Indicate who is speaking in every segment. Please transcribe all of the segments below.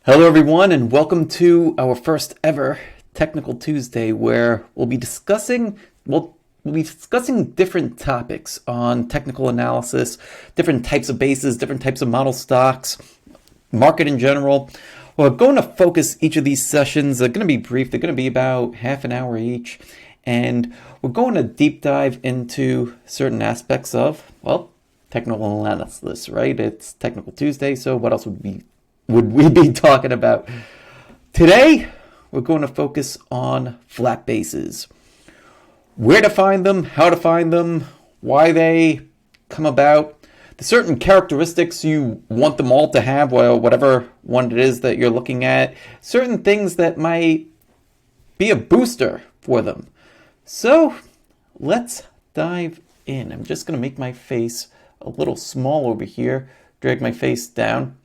Speaker 1: Hello everyone, and welcome to our first ever Technical Tuesday, where we'll be discussing different topics on technical analysis, different types of bases, different types of model stocks, market in general. We're going to focus each of these sessions. They're going to be brief. They're going to be about half an hour each, and we're going to deep dive into certain aspects of, well, technical analysis, right? It's Technical Tuesday, so what else would we be talking about? Today, we're going to focus on flat bases. Where to find them, how to find them, why they come about, the certain characteristics you want them all to have, well, whatever one it is that you're looking at, certain things that might be a booster for them. So, let's dive in. I'm just going to make my face a little small over here, drag my face down.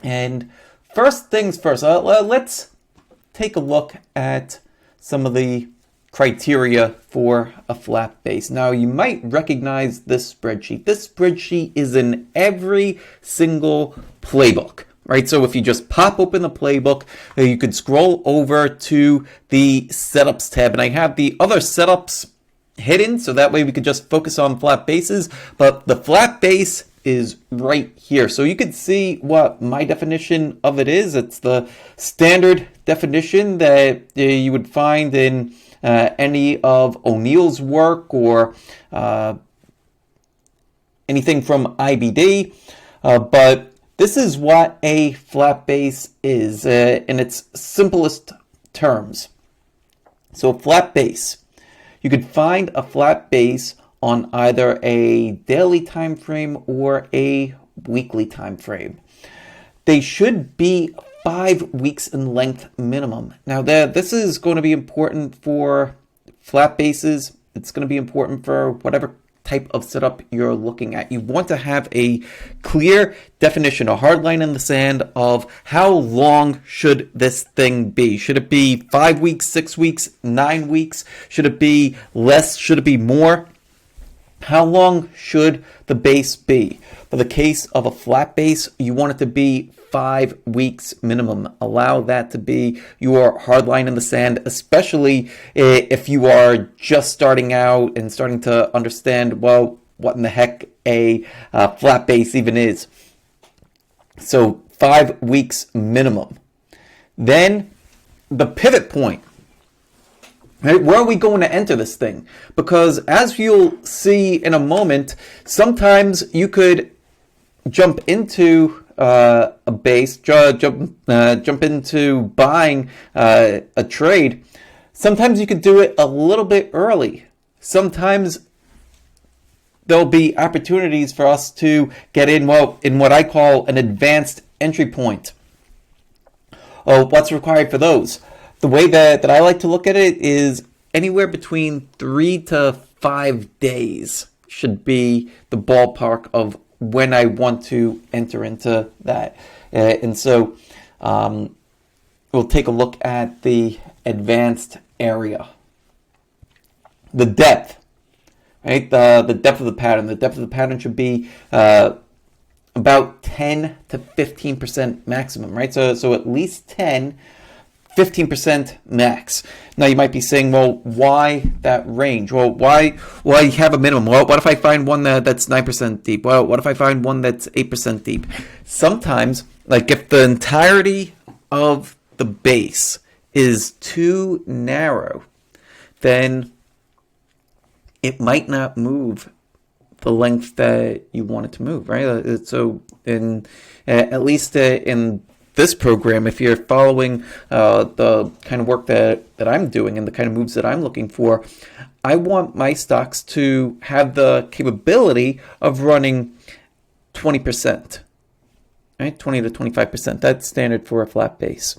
Speaker 1: And first things first, let's take a look at some of the criteria for a flat base. Now, you might recognize this spreadsheet. This spreadsheet is in every single playbook, right? So if you just pop open the playbook, you could scroll over to the setups tab, and I have the other setups hidden, so that way we could just focus on flat bases, but the flat base is right here. So you can see what my definition of it is. It's the standard definition that you would find in any of O'Neill's work or anything from IBD. But this is what a flat base is in its simplest terms. So a flat base. You could find a flat base on either a daily time frame or a weekly time frame. They should be 5 weeks in length minimum. Now, this is going to be important for flat bases. It's going to be important for whatever type of setup you're looking at. You want to have a clear definition, a hard line in the sand of how long should this thing be. Should it be 5 weeks, 6 weeks, 9 weeks? Should it be less? Should it be more? How long should the base be? For the case of a flat base, you want it to be 5 weeks minimum. Allow that to be your hard line in the sand, especially if you are just starting out and starting to understand, well, what in the heck a flat base even is. So 5 weeks minimum. Then the pivot point. Right, where are we going to enter this thing? Because as you'll see in a moment, sometimes you could jump into a base, jump into buying a trade. Sometimes you could do it a little bit early. Sometimes there'll be opportunities for us to get in, well, in what I call an advanced entry point. Oh, what's required for those? The way that I like to look at it is anywhere between 3 to 5 days should be the ballpark of when I want to enter into that. And so we'll take a look at the advanced area. The depth, right? The depth of the pattern. The depth of the pattern should be about 10 to 15% maximum, right? So at least 10, 15% max. Now you might be saying, well, why that range? Well, why have a minimum? Well, what if I find one that's 9% deep? Well, what if I find one that's 8% deep? Sometimes, like if the entirety of the base is too narrow, then it might not move the length that you want it to move, right? So at least in this program, if you're following the kind of work that I'm doing and the kind of moves that I'm looking for, I want my stocks to have the capability of running 20%, right? 20 to 25%. That's standard for a flat base.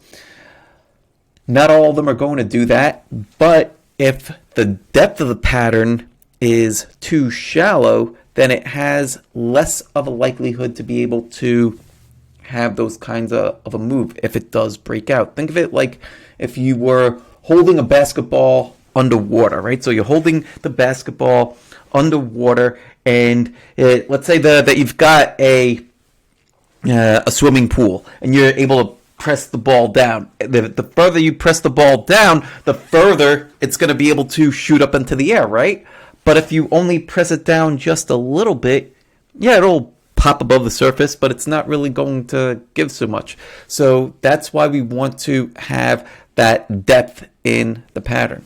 Speaker 1: Not all of them are going to do that, but if the depth of the pattern is too shallow, then it has less of a likelihood to be able to have those kinds of a move if it does break out. Think of it like if you were holding a basketball underwater, right? So you're holding the basketball underwater, and let's say that you've got a swimming pool, and you're able to press the ball down. The further you press the ball down, the further it's going to be able to shoot up into the air, right? But if you only press it down just a little bit, yeah, it'll pop above the surface, but it's not really going to give so much. So that's why we want to have that depth in the pattern,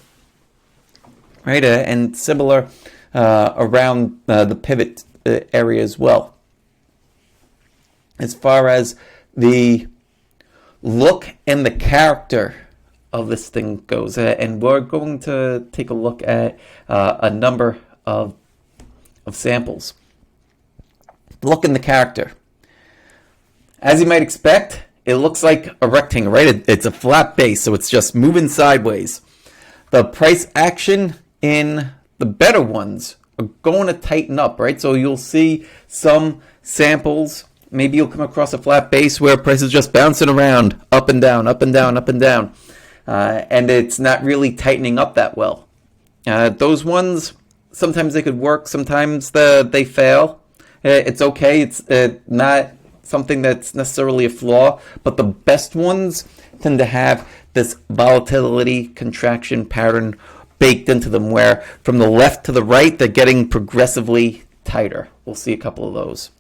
Speaker 1: right? And similar around the pivot area as well. As far as the look and the character of this thing goes, and we're going to take a look at a number of samples. Look and the character. As you might expect, it looks like a rectangle, right? It's a flat base, so it's just moving sideways. The price action in the better ones are going to tighten up, right? So you'll see some samples. Maybe you'll come across a flat base where price is just bouncing around, up and down, up and down, up and down. And it's not really tightening up that well. Those ones, sometimes they could work, sometimes they fail. It's okay, it's not something that's necessarily a flaw, but the best ones tend to have this volatility contraction pattern baked into them, where from the left to the right, they're getting progressively tighter. We'll see a couple of those.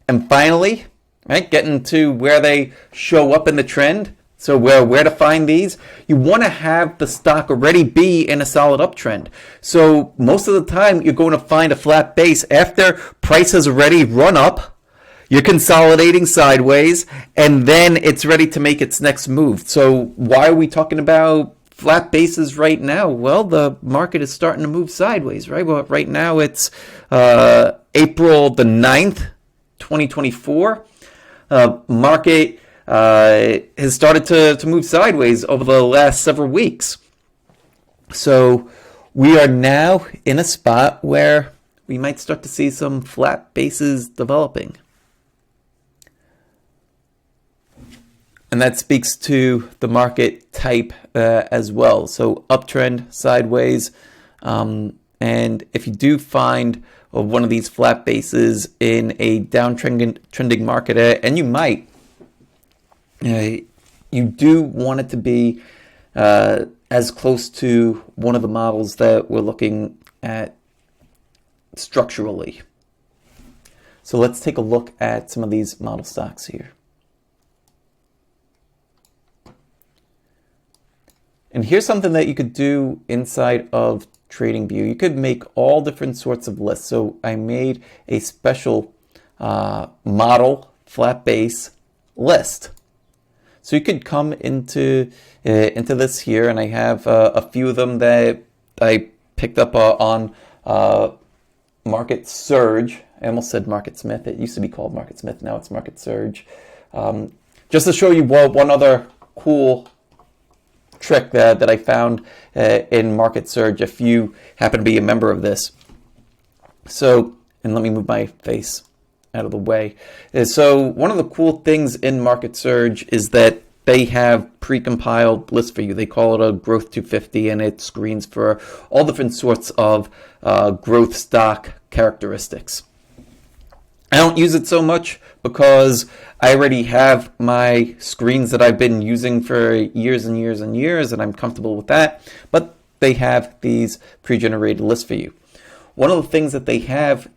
Speaker 1: And finally, right, getting to where they show up in the trend. So where to find these? You want to have the stock already be in a solid uptrend. So most of the time, you're going to find a flat base after price has already run up. You're consolidating sideways, and then it's ready to make its next move. So why are we talking about flat bases right now? Well, the market is starting to move sideways, right? Well, right now it's April the 9th, 2024. Market has started to move sideways over the last several weeks. So we are now in a spot where we might start to see some flat bases developing. And that speaks to the market type as well. So uptrend, sideways. And if you do find one of these flat bases in a downtrending market, and you might, you do want it to be as close to one of the models that we're looking at structurally. So let's take a look at some of these model stocks here. And here's something that you could do inside of TradingView. You could make all different sorts of lists. So I made a special model flat base list. So you could come into this here, and I have a few of them that I picked up on Market Surge. I almost said Market Smith. It used to be called Market Smith. Now it's Market Surge. Just to show you one other cool trick that I found in Market Surge, if you happen to be a member of this. So, and let me move my face out of the way. So one of the cool things in Market Surge is that they have pre-compiled lists for you. They call it a Growth 250, and it screens for all different sorts of growth stock characteristics. I don't use it so much because I already have my screens that I've been using for years and years and years, and I'm comfortable with that. But they have these pre-generated lists for you. One of the things that they have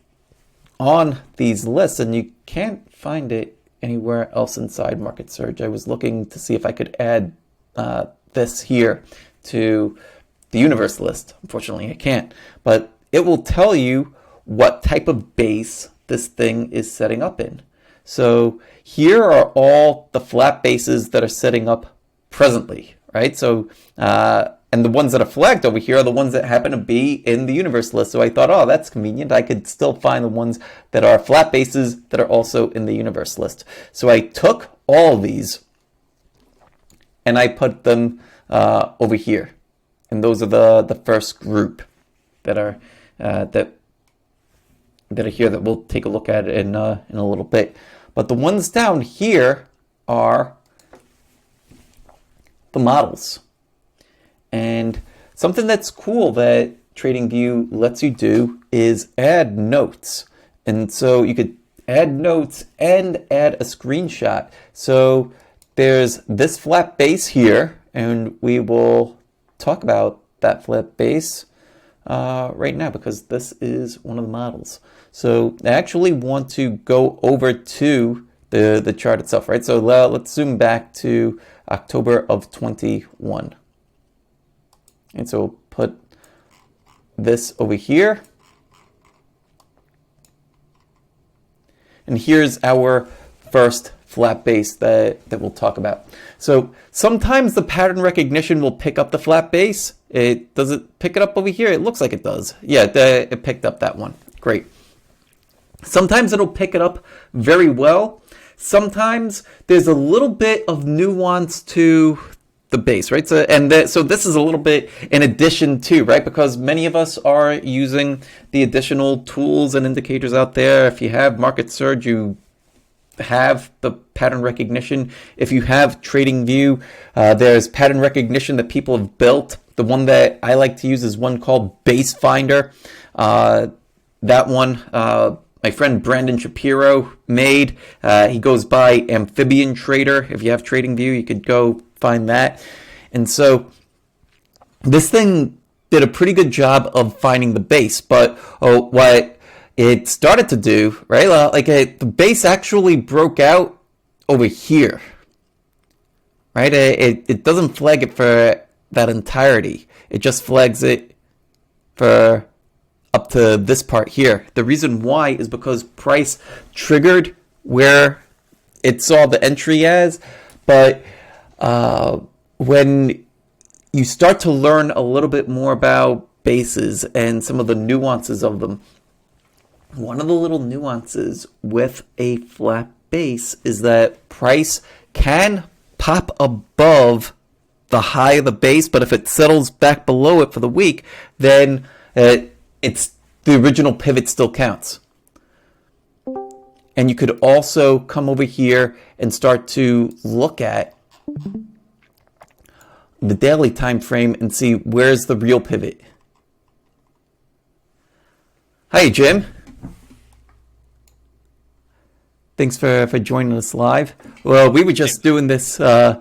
Speaker 1: on these lists, and you can't find it anywhere else inside Market Surge. I was looking to see if I could add this here to the universe list. Unfortunately, I can't. But it will tell you what type of base this thing is setting up in. So here are all the flat bases that are setting up presently, right? So, and the ones that are flagged over here are the ones that happen to be in the universe list. So I thought, oh, that's convenient. I could still find the ones that are flat bases that are also in the universe list. So I took all of these and I put them over here. And those are the first group that are that are here that we'll take a look at in a little bit. But the ones down here are the models. And something that's cool that TradingView lets you do is add notes. And so you could add notes, and add a screenshot. So there's this flat base here, and we will talk about that flat base right now because this is one of the models. So I actually want to go over to the chart itself, right? So let's zoom back to October of 21. And so we'll put this over here. And here's our first flat base that we'll talk about. So sometimes the pattern recognition will pick up the flat base. Does it pick it up over here? It looks like it does. Yeah, it picked up that one. Great. Sometimes it'll pick it up very well. Sometimes there's a little bit of nuance to the base, right? So this is a little bit in addition to, right? Because many of us are using the additional tools and indicators out there. If you have Market Surge, you have the pattern recognition. If you have TradingView, there's pattern recognition that people have built. The one that I like to use is one called Base Finder. That one, my friend Brandon Shapiro made. He goes by Amphibian Trader. If you have TradingView, you could go find that. And so this thing did a pretty good job of finding the base. But what it started to do, right? The base actually broke out over here, right? It doesn't flag it for that entirety. It just flags it for up to this part here. The reason why is because price triggered where it saw the entry as, but when you start to learn a little bit more about bases and some of the nuances of them, one of the little nuances with a flat base is that price can pop above the high of the base, but if it settles back below it for the week, then it's the original pivot still counts. And you could also come over here and start to look at the daily time frame and see where's the real pivot. Hi, Jim. Thanks for joining us live. Well, we were just doing this. This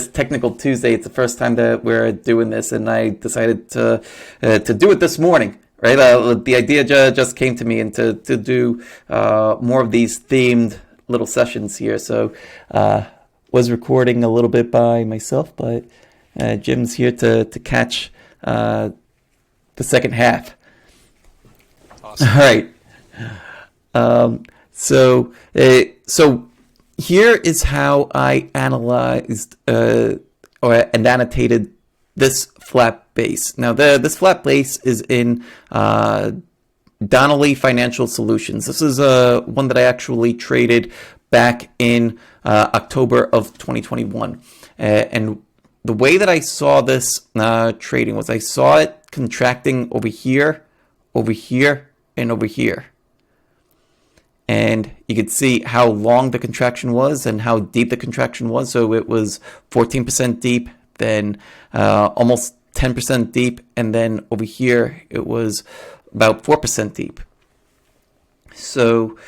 Speaker 1: Technical Tuesday. It's the first time that we're doing this, and I decided to do it this morning. Right, the idea just came to me, and to do more of these themed little sessions here. So was recording a little bit by myself, but Jim's here to catch the second half. Awesome. All right. So here is how I analyzed or annotated this flat base. Now, this flat base is in Donnelly Financial Solutions. This is one that I actually traded back in October of 2021. And the way that I saw this trading was I saw it contracting over here, and over here. And you could see how long the contraction was and how deep the contraction was. So it was 14% deep, then almost 10% deep, and then over here it was about 4% deep. So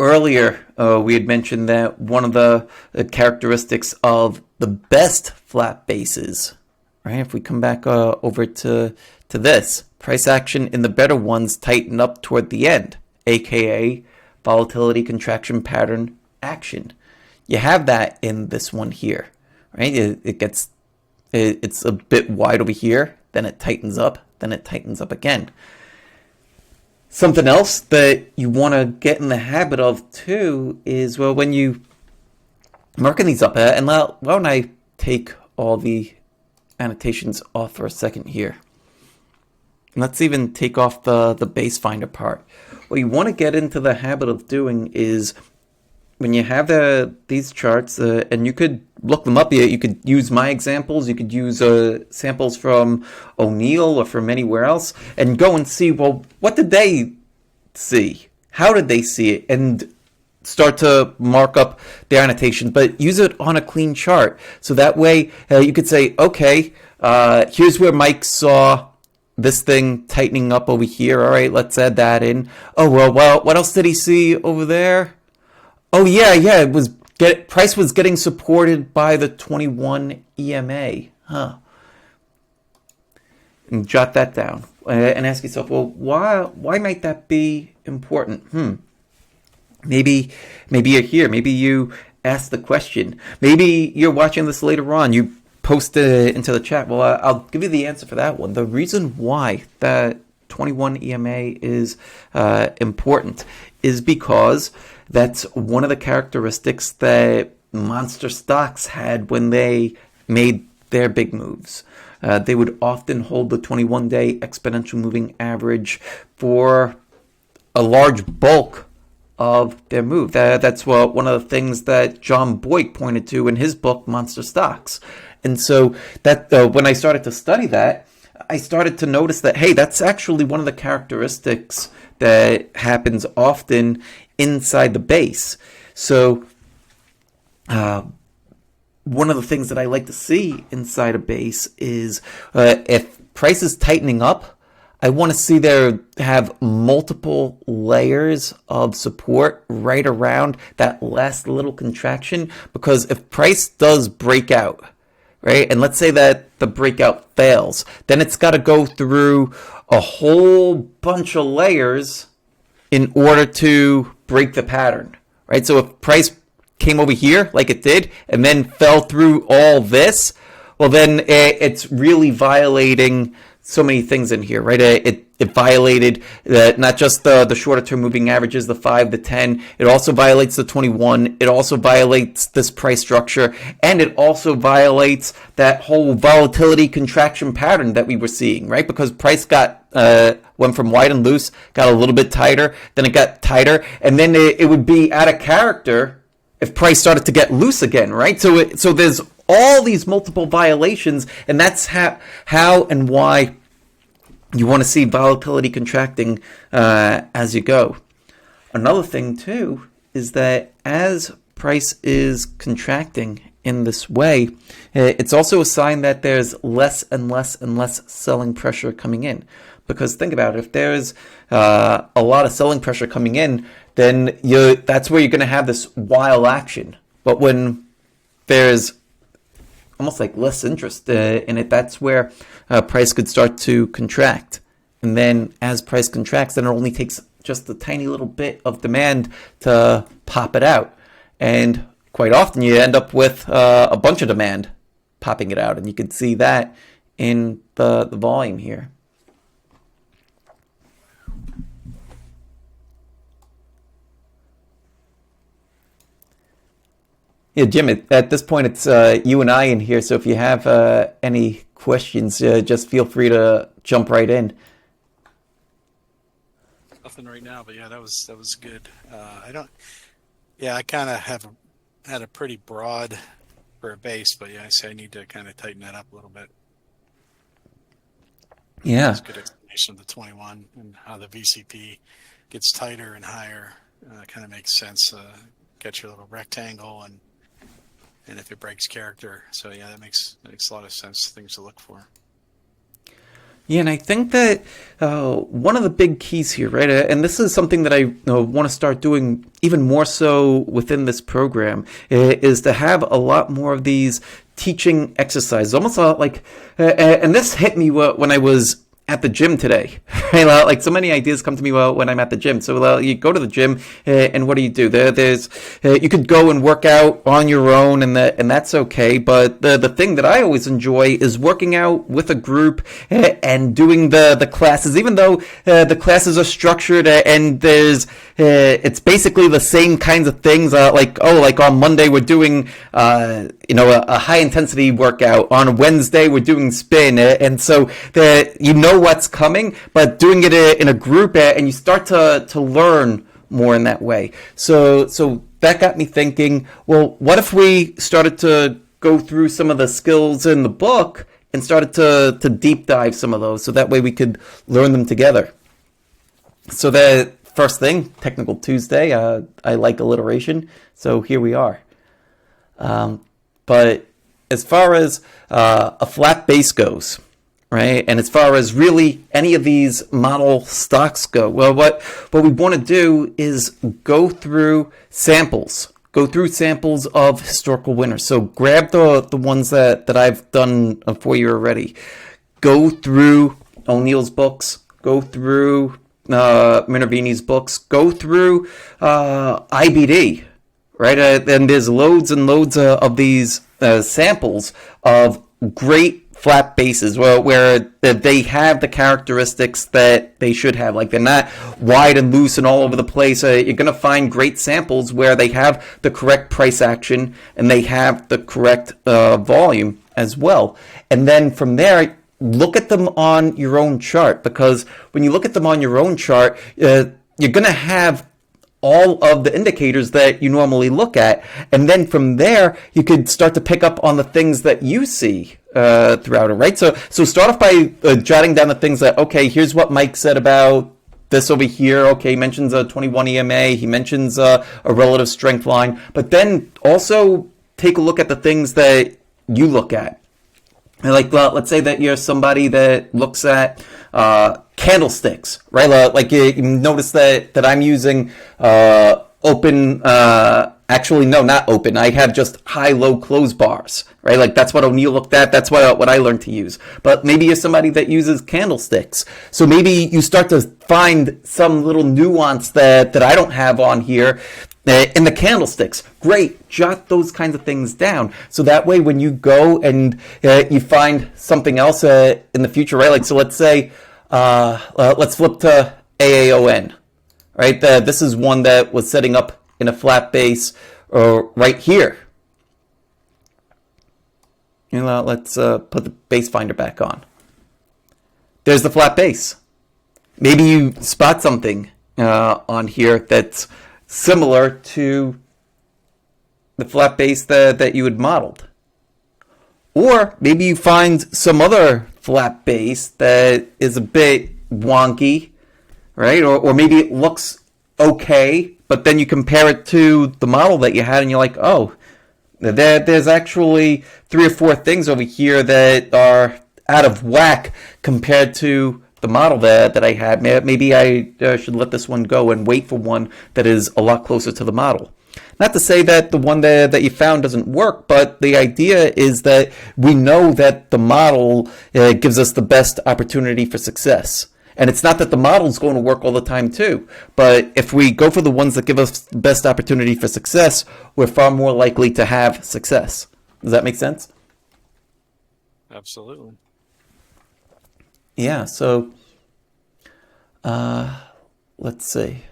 Speaker 1: earlier we had mentioned that one of the characteristics of the best flat bases, right? If we come back over to this, price action in the better ones tighten up toward the end, aka volatility contraction pattern action. You have that in this one here, right? It's a bit wide over here, then it tightens up, then it tightens up again. Something else that you want to get in the habit of too is, well, when you marking these up, and why don't I take all the annotations off for a second here. Let's even take off the base finder part. What you want to get into the habit of doing is when you have these charts, and you could look them up. You could use my examples. You could use samples from O'Neill or from anywhere else, and go and see, well, what did they see? How did they see it? And start to mark up their annotations, but use it on a clean chart. So that way you could say, okay, here's where Mike saw this thing tightening up over here. All right, let's add that in. Oh, well, what else did he see over there? Oh, yeah, price was getting supported by the 21 EMA. Huh. And jot that down and ask yourself, well, why might that be important? Maybe you're here. Maybe you ask the question. Maybe you're watching this later on. You post it into the chat. Well, I'll give you the answer for that one. The reason why that 21 EMA is important is because that's one of the characteristics that monster stocks had when they made their big moves. They would often hold the 21-day exponential moving average for a large bulk of their move. That's one of the things that John Boyd pointed to in his book, Monster Stocks. And so that when I started to study that, I started to notice that, hey, that's actually one of the characteristics that happens often inside the base. So one of the things that I like to see inside a base is if price is tightening up, I want to see there have multiple layers of support right around that last little contraction, because if price does break out, right, and let's say that the breakout fails, then it's got to go through a whole bunch of layers in order to break the pattern, right? So if price came over here like it did and then fell through all this, well, then it's really violating so many things in here, right? It violated not just the shorter term moving averages, the 5, the 10. It also violates the 21. It also violates this price structure, and it also violates that whole volatility contraction pattern that we were seeing, right? Because price went from wide and loose, got a little bit tighter, then it got tighter, and then it would be out of character if price started to get loose again, right? So there's all these multiple violations, and that's how and why you want to see volatility contracting as you go. Another thing, too, is that as price is contracting in this way, it's also a sign that there's less and less and less selling pressure coming in. Because think about it, if there's a lot of selling pressure coming in, then that's where you're going to have this wild action. But when there's almost like less interest in it, that's where price could start to contract. And then as price contracts, then it only takes just a tiny little bit of demand to pop it out. And quite often you end up with a bunch of demand popping it out. And you can see that in the volume here. Yeah, Jim, at this point, it's you and I in here. So if you have any questions, just feel free to jump right in.
Speaker 2: Nothing right now, but yeah, that was good. I kind of had a pretty broad for a base, but yeah, I say I need to kind of tighten that up a little bit.
Speaker 1: Yeah.
Speaker 2: That's a good explanation of the 21 and how the VCP gets tighter and higher. Kind of makes sense. Get your little rectangle and if it breaks character. So yeah, that makes a lot of sense, things to look for.
Speaker 1: Yeah, and I think that one of the big keys here, right, and this is something that I want to start doing even more so within this program, is to have a lot more of these teaching exercises, almost like, and this hit me when I was at the gym today. Like so many ideas come to me when I'm at the gym. So you go to the gym and what do? There's you could go and work out on your own and that's okay. But the thing that I always enjoy is working out with a group and doing the classes, even though the classes are structured and there's it's basically the same kinds of things. Like on Monday we're doing a high intensity workout. On Wednesday we're doing spin, and so what's coming, but doing it in a group, and you start to learn more in that way. So that got me thinking, well, what if we started to go through some of the skills in the book and started to deep dive some of those, so that way we could learn them together. So the first thing, Technical Tuesday, I like alliteration, so here we are. But as far as a flat base goes, right? And as far as really any of these model stocks go, well, what we want to do is go through samples. Go through samples of historical winners. So grab the ones that I've done for you already. Go through O'Neill's books. Go through Minervini's books. Go through IBD, right? And there's loads and loads of these samples of great flat bases where they have the characteristics that they should have. Like they're not wide and loose and all over the place. You're going to find great samples where they have the correct price action and they have the correct volume as well. And then from there, look at them on your own chart, because when you look at them on your own chart, you're going to have all of the indicators that you normally look at. And then from there, you could start to pick up on the things that you see throughout it, right? So start off by jotting down the things that, okay, here's what Mike said about this over here. Okay, he mentions a 21 EMA. He mentions a relative strength line. But then also take a look at the things that you look at. Like, let's say that you're somebody that looks at candlesticks, right? Like you notice that I'm using open, actually, no, not open. I have just high-low close bars, right? Like that's what O'Neill looked at. That's what I learned to use. But maybe you're somebody that uses candlesticks. So maybe you start to find some little nuance that I don't have on here. In the candlesticks, great. Jot those kinds of things down, so that way when you go and you find something else in the future, right? Like so, let's say let's flip to AAON, right? This is one that was setting up in a flat base right here. You know, let's put the base finder back on. There's the flat base. Maybe you spot something on here that's similar to the flat base that you had modeled. Or maybe you find some other flat base that is a bit wonky, right? Or maybe it looks okay, but then you compare it to the model that you had and you're like, oh, there's actually 3 or 4 things over here that are out of whack compared to the model that I had. Maybe I should let this one go and wait for one that is a lot closer to the model. Not to say that the one that you found doesn't work, but the idea is that we know that the model gives us the best opportunity for success. And it's not that the model is going to work all the time too, but if we go for the ones that give us the best opportunity for success, we're far more likely to have success. Does that make sense?
Speaker 2: Absolutely.
Speaker 1: Yeah, so let's see.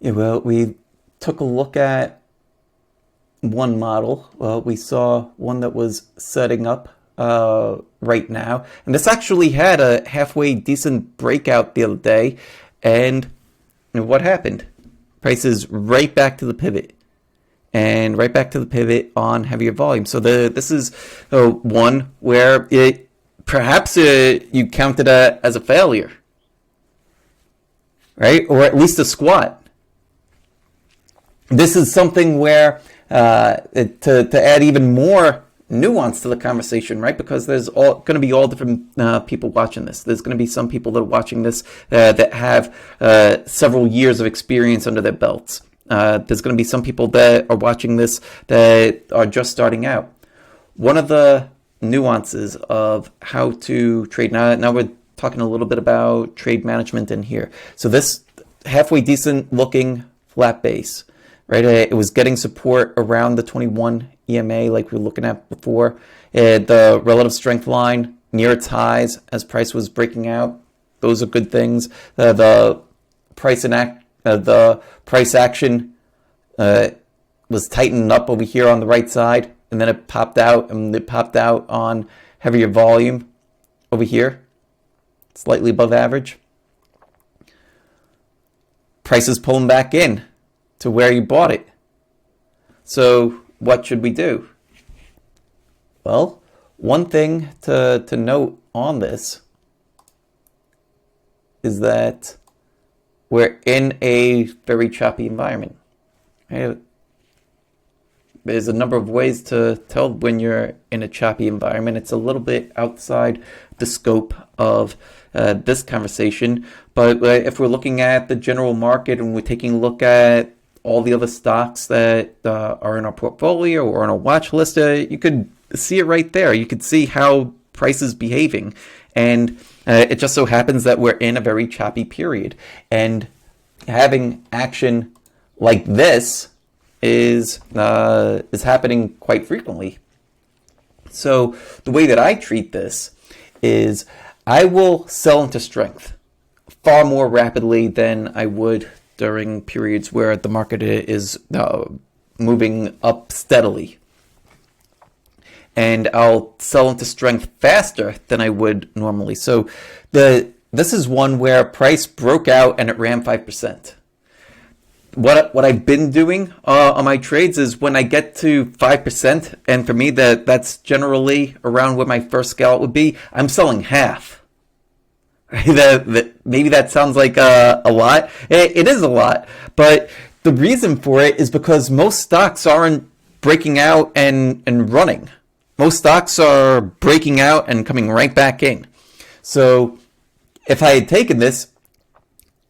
Speaker 1: Yeah, well, we took a look at one model. Well, we saw one that was setting up right now. And this actually had a halfway decent breakout the other day. And what happened? Price is right back to the pivot. And right back to the pivot on heavier volume. So this is one where perhaps you counted as a failure, right? Or at least a squat. This is something where to add even more nuance to the conversation, right? Because there's going to be all different people watching this. There's going to be some people that are watching this that have several years of experience under their belts. There's going to be some people that are watching this that are just starting out. One of the nuances of how to trade, now we're talking a little bit about trade management in here. So this halfway decent looking flat base, right? It was getting support around the 21 EMA like we were looking at before. The relative strength line near its highs as price was breaking out. Those are good things. The price action was tightened up over here on the right side, and then it popped out, and it popped out on heavier volume over here, slightly above average. Price is pulling back in to where you bought it. So what should we do? Well, one thing to note on this is that we're in a very choppy environment, Right? There's a number of ways to tell when you're in a choppy environment. It's a little bit outside the scope of this conversation, but if we're looking at the general market and we're taking a look at all the other stocks that are in our portfolio or on a watch list, you could see it right there. You could see how price is behaving, and it just so happens that we're in a very choppy period, and having action like this is happening quite frequently. So the way that I treat this is I will sell into strength far more rapidly than I would during periods where the market is moving up steadily. And I'll sell into strength faster than I would normally. So this is one where price broke out and it ran 5%. What I've been doing on my trades is when I get to 5%, and for me that's generally around where my first scalp would be, I'm selling half. Maybe that sounds like a lot. It is a lot, but the reason for it is because most stocks aren't breaking out and running. Most stocks are breaking out and coming right back in. So if I had taken this,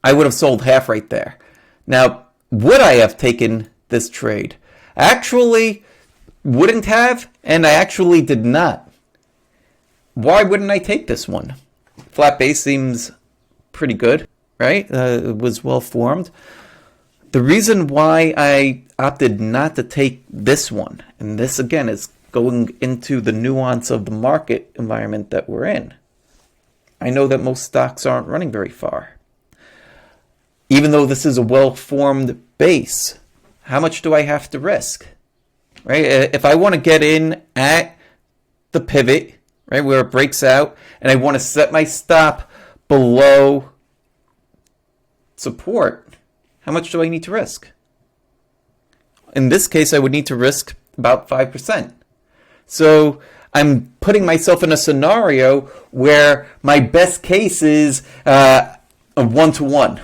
Speaker 1: I would have sold half right there. Now, would I have taken this trade? I actually wouldn't have, and I actually did not. Why wouldn't I take this one? Flat base seems pretty good, right? It was well formed. The reason why I opted not to take this one, and this again is going into the nuance of the market environment that we're in. I know that most stocks aren't running very far. Even though this is a well-formed base, how much do I have to risk? Right? If I want to get in at the pivot, right, where it breaks out, and I want to set my stop below support, how much do I need to risk? In this case, I would need to risk about 5%. So I'm putting myself in a scenario where my best case is a 1-to-1.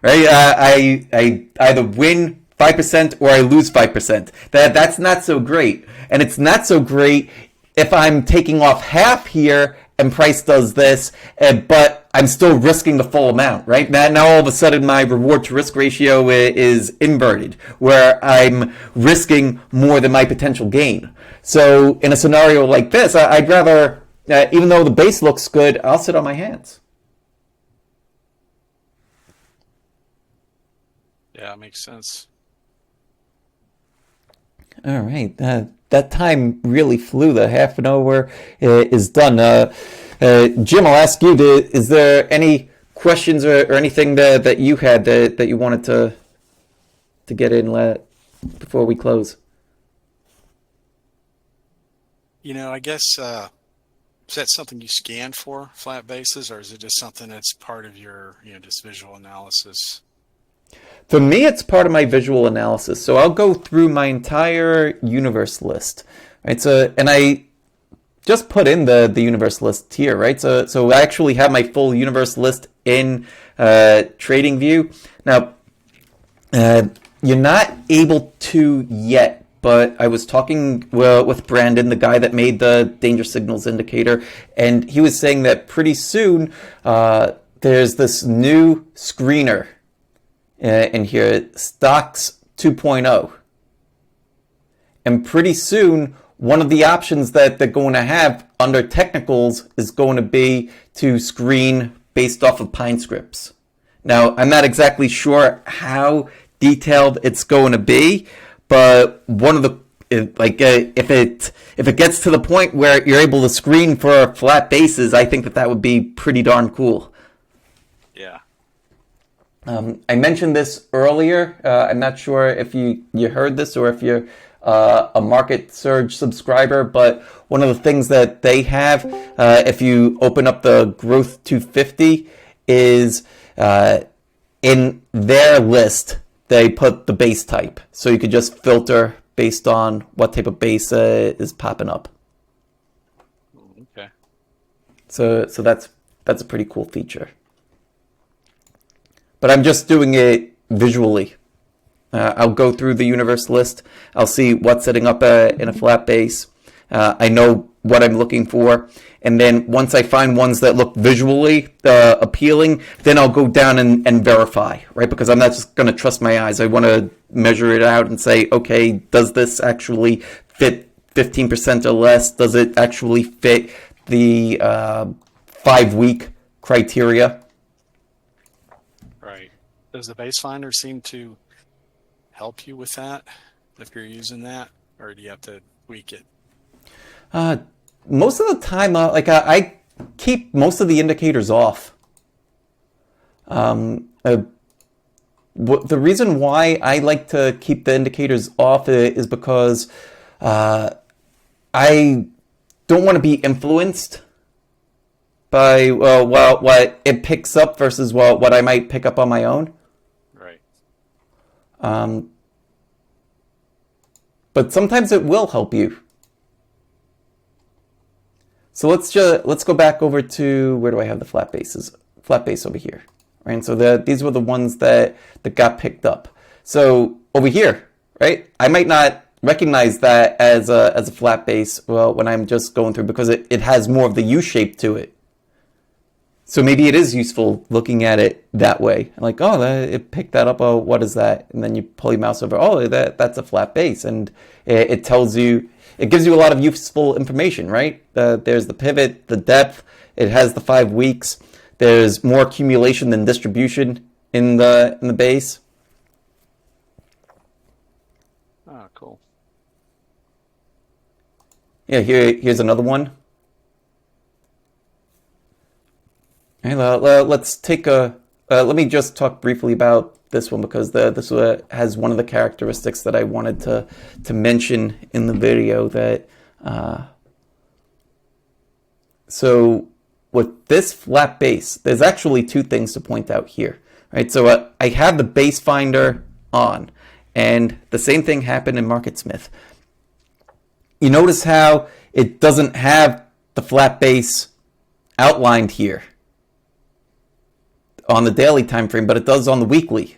Speaker 1: Right? I either win 5% or I lose 5%. That's not so great. And it's not so great if I'm taking off half here and price does this, but I'm still risking the full amount, right? Now all of a sudden my reward to risk ratio is inverted, where I'm risking more than my potential gain. So in a scenario like this, I'd rather, even though the base looks good, I'll sit on my hands.
Speaker 2: Yeah, it makes sense.
Speaker 1: All right. That time really flew. The half an hour is done. Jim, I'll ask you, is there any questions or anything that you had that you wanted to get in before we close?
Speaker 2: I guess, is that something you scan for, flat bases, or is it just something that's part of your, just visual analysis?
Speaker 1: For me, it's part of my visual analysis. So I'll go through my entire universe list, right? So, and I just put in the universe list here, right? So I actually have my full universe list in TradingView. Now, you're not able to yet, but I was talking with Brandon, the guy that made the danger signals indicator, and he was saying that pretty soon there's this new screener in here, Stocks 2.0. And pretty soon, one of the options that they're going to have under technicals is going to be to screen based off of pine scripts. Now, I'm not exactly sure how detailed it's going to be, but one of the if it gets to the point where you're able to screen for flat bases, I think that would be pretty darn cool.
Speaker 2: Yeah.
Speaker 1: I mentioned this earlier. I'm not sure if you heard this or if you're a Market Surge subscriber, but one of the things that they have, if you open up the Growth 250, is in their list, they put the base type. So you could just filter based on what type of base is popping up.
Speaker 2: Okay.
Speaker 1: So that's a pretty cool feature. But I'm just doing it visually. I'll go through the universe list. I'll see what's setting up in a flat base. I know what I'm looking for. And then once I find ones that look visually appealing, then I'll go down and verify, right? Because I'm not just going to trust my eyes. I want to measure it out and say, okay, does this actually fit 15% or less? Does it actually fit the 5-week criteria?
Speaker 2: Right. Does the base finder seem to help you with that if you're using that, or do you have to tweak it?
Speaker 1: Most of the time, I keep most of the indicators off. The reason why I like to keep the indicators off is because I don't want to be influenced by what it picks up versus what I might pick up on my own.
Speaker 2: Right.
Speaker 1: But sometimes it will help you. So let's go back over to, where do I have the flat bases? Flat base over here, right? And so these were the ones that got picked up. So over here, right? I might not recognize that as a flat base, well, when I'm just going through, because it has more of the U shape to it. So maybe it is useful looking at it that way. Like, oh, it picked that up. Oh, what is that? And then you pull your mouse over. Oh, that's a flat base, and it tells you. It gives you a lot of useful information, right? There's the pivot, the depth. It has the 5 weeks. There's more accumulation than distribution in the base.
Speaker 2: Oh, cool.
Speaker 1: Yeah, here's another one. Hey, let's take let me just talk briefly about this one, because this has one of the characteristics that I wanted to mention in the video. That so with this flat base, there's actually 2 things to point out here, right? So I have the base finder on, and the same thing happened in MarketSmith. You notice how it doesn't have the flat base outlined here on the daily time frame, but it does on the weekly.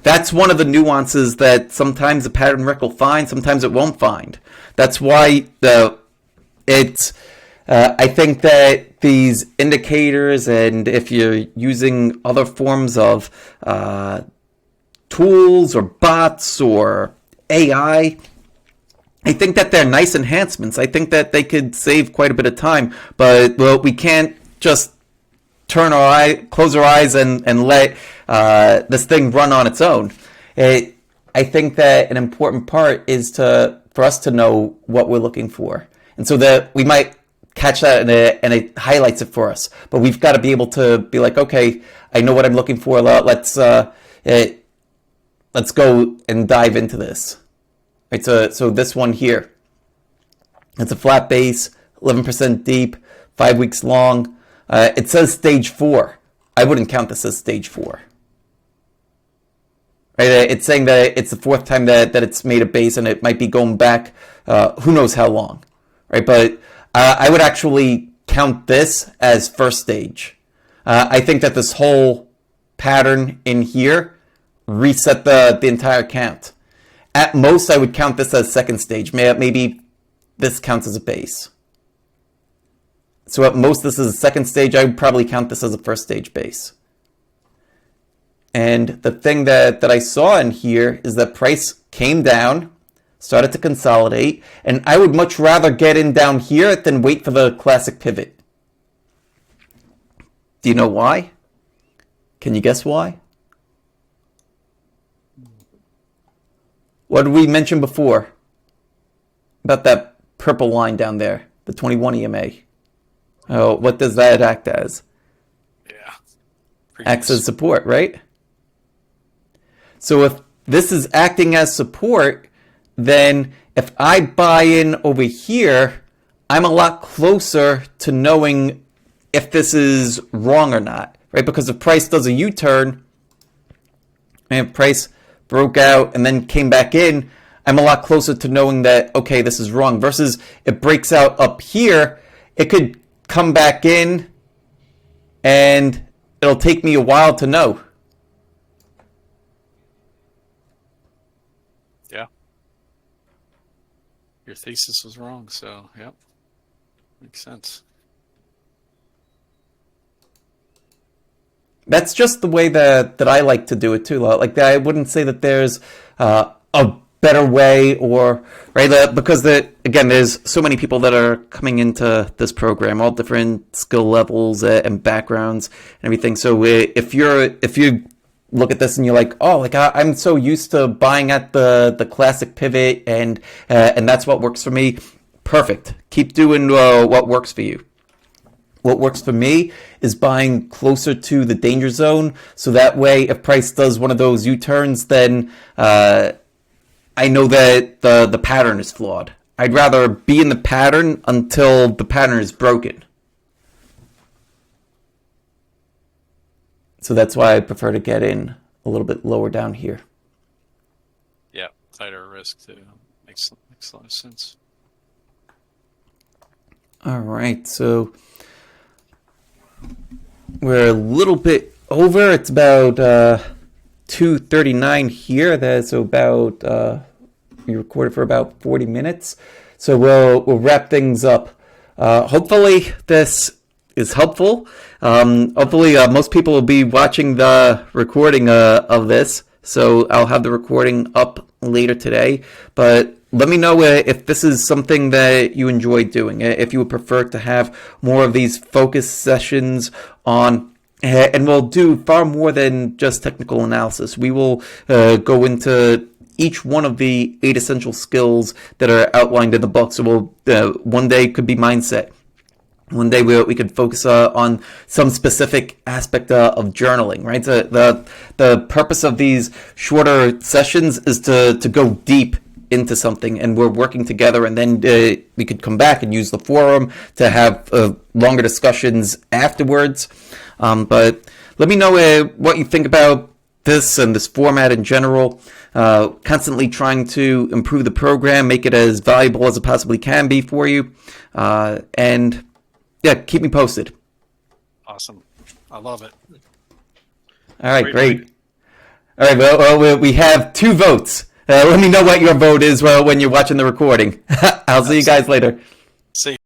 Speaker 1: That's one of the nuances that sometimes the pattern rec will find, sometimes it won't find. That's why I think that these indicators, and if you're using other forms of tools or bots or AI, I think that they're nice enhancements. I think that they could save quite a bit of time, but we can't just close our eyes and let this thing run on its own. I think that an important part is for us to know what we're looking for, and so that we might catch that and it highlights it for us. But we've got to be able to be like, okay, I know what I'm looking for. Let's go and dive into this. Right. So this one here, it's a flat base, 11% deep, 5 weeks long. It says stage 4. I wouldn't count this as stage 4. Right? It's saying that it's the 4th time that it's made a base, and it might be going back who knows how long. Right? But I would actually count this as first stage. I think that this whole pattern in here reset the entire count. At most, I would count this as second stage. Maybe this counts as a base. So at most, this is a second stage. I would probably count this as a first stage base. And the thing that I saw in here is that price came down, started to consolidate, and I would much rather get in down here than wait for the classic pivot. Do you know why? Can you guess why? What did we mention before about that purple line down there, the 21 EMA? Oh, what does that act as?
Speaker 2: Yeah.
Speaker 1: Acts as support, right? So if this is acting as support, then if I buy in over here, I'm a lot closer to knowing if this is wrong or not, right? Because if price does a U-turn, and if price broke out and then came back in, I'm a lot closer to knowing that, okay, this is wrong. Versus it breaks out up here, it could come back in and it'll take me a while to know.
Speaker 2: Yeah. Your thesis was wrong, so yep. Makes sense.
Speaker 1: That's just the way that I like to do it too. Like I wouldn't say that there's a better way, or right, because again, there's so many people that are coming into this program, all different skill levels and backgrounds and everything. So if you look at this and you're like, oh, like I'm so used to buying at the classic pivot, and that's what works for me. Perfect. Keep doing what works for you. What works for me is buying closer to the danger zone, so that way if price does one of those U-turns, then I know that the pattern is flawed. I'd rather be in the pattern until the pattern is broken. So that's why I prefer to get in a little bit lower down here.
Speaker 2: Yeah, tighter risk too. Makes a lot of sense.
Speaker 1: All right, so we're a little bit over. It's about 2:39 here. That's about we recorded for about 40 minutes. So we'll wrap things up. Hopefully this is helpful. Hopefully most people will be watching the recording of this. So I'll have the recording up later today. But let me know if this is something that you enjoy doing. If you would prefer to have more of these focus sessions on, and we'll do far more than just technical analysis. We will go into each one of the 8 essential skills that are outlined in the book. So we'll one day could be mindset. One day we could focus on some specific aspect of journaling, right? So the purpose of these shorter sessions is to go deep into something, and we're working together, and then we could come back and use the forum to have longer discussions afterwards. But let me know what you think about this and this format in general. Constantly trying to improve the program, make it as valuable as it possibly can be for you. And yeah, keep me posted.
Speaker 2: Awesome. I love it.
Speaker 1: All right, great. All right, well, we have 2 votes. Let me know what your vote is when you're watching the recording. I'll see you guys later.
Speaker 2: See you.